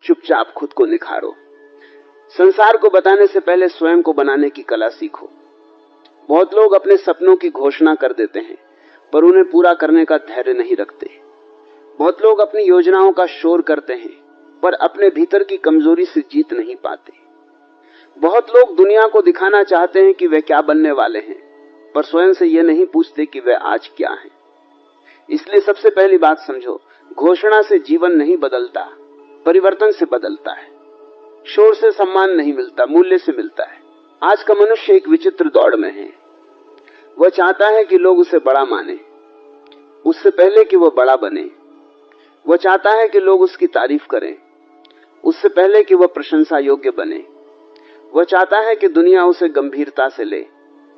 चुपचाप खुद को निखारो। संसार को बताने से पहले स्वयं को बनाने की कला सीखो। बहुत लोग अपने सपनों की घोषणा कर देते हैं, पर उन्हें पूरा करने का धैर्य नहीं रखते। बहुत लोग अपनी योजनाओं का शोर करते हैं, पर अपने भीतर की कमजोरी से जीत नहीं पाते। बहुत लोग दुनिया को दिखाना चाहते हैं कि वे क्या बनने वाले हैं, पर स्वयं से ये नहीं पूछते कि वे आज क्या हैं। इसलिए सबसे पहली बात समझो, घोषणा से जीवन नहीं बदलता, परिवर्तन से बदलता है। शोर से सम्मान नहीं मिलता, मूल्य से मिलता है। आज का मनुष्य एक विचित्र दौड़ में है। वह चाहता है कि लोग उसे बड़ा माने, उससे पहले कि वह बड़ा बने। वह चाहता है कि लोग उसकी तारीफ करें, उससे पहले कि वह प्रशंसा योग्य बने। वह चाहता है कि दुनिया उसे गंभीरता से ले,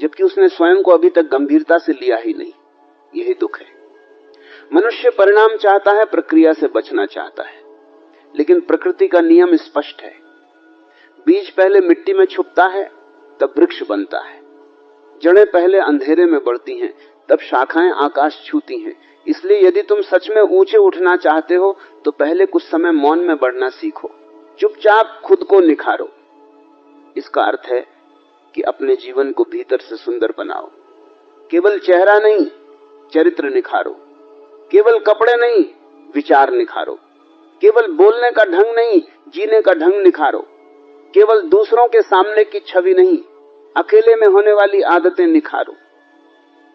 जबकि उसने स्वयं को अभी तक गंभीरता से लिया ही नहीं। यही दुख है। मनुष्य परिणाम चाहता है, प्रक्रिया से बचना चाहता है। लेकिन प्रकृति का नियम स्पष्ट है। बीज पहले मिट्टी में छुपता है, तब वृक्ष बनता है। जड़ें पहले अंधेरे में बढ़ती हैं, तब शाखाएं आकाश छूती हैं। इसलिए यदि तुम सच में ऊंचे उठना चाहते हो, तो पहले कुछ समय मौन में बढ़ना सीखो। चुपचाप खुद को निखारो। इसका अर्थ है कि अपने जीवन को भीतर से सुंदर बनाओ। केवल चेहरा नहीं, चरित्र निखारो। केवल कपड़े नहीं, विचार निखारो। केवल बोलने का ढंग नहीं, जीने का ढंग निखारो। केवल दूसरों के सामने की छवि नहीं, अकेले में होने वाली आदतें निखारो।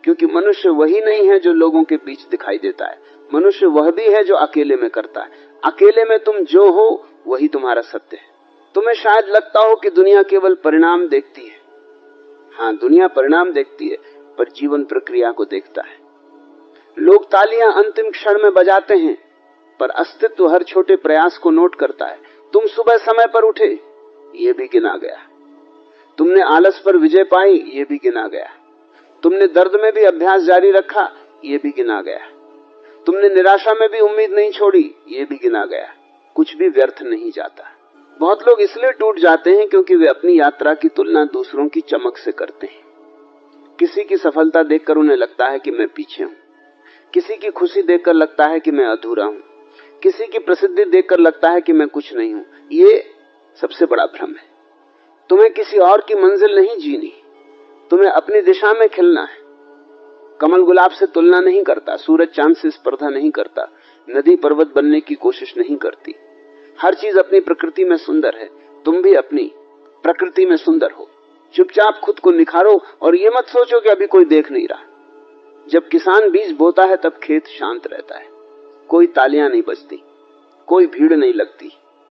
क्योंकि मनुष्य वही नहीं है जो लोगों के बीच दिखाई देता है। मनुष्य वह भी है जो अकेले में करता है। अकेले में तुम जो हो वही तुम्हारा सत्य है। तुम्हें शायद लगता हो कि दुनिया केवल परिणाम देखती है। हाँ, दुनिया परिणाम देखती है, पर जीवन प्रक्रिया को देखता है। लोग तालियां अंतिम क्षण में बजाते हैं, पर अस्तित्व हर छोटे प्रयास को नोट करता है। तुम सुबह समय पर उठे, ये भी गिना गया। तुमने आलस पर विजय पाई, ये भी गिना गया। तुमने दर्द में भी अभ्यास जारी रखा, ये भी गिना गया। तुमने निराशा में भी उम्मीद नहीं छोड़ी, ये भी गिना गया। कुछ भी व्यर्थ नहीं जाता। बहुत लोग इसलिए टूट जाते हैं क्योंकि वे अपनी यात्रा की तुलना दूसरों की चमक से करते हैं। किसी की सफलता देखकर उन्हें लगता है कि मैं पीछे हूं। किसी की खुशी देखकर लगता है कि मैं अधूरा हूं। किसी की प्रसिद्धि देखकर लगता है कि मैं कुछ नहीं हूं। ये सबसे बड़ा भ्रम है। तुम्हें किसी और की मंजिल नहीं जीनी, तुम्हें अपनी दिशा में खिलना है। कमल गुलाब से तुलना नहीं करता, सूरज चांद से स्पर्धा नहीं करता, नदी पर्वत बनने की कोशिश नहीं करती। हर चीज अपनी प्रकृति में सुंदर है। तुम भी अपनी प्रकृति में सुंदर हो। चुपचाप खुद को निखारो और ये मत सोचो कि अभी कोई देख नहीं रहा। जब किसान बीज बोता है तब खेत शांत रहता है। कोई तालियां नहीं बजती, कोई भीड़ नहीं लगती,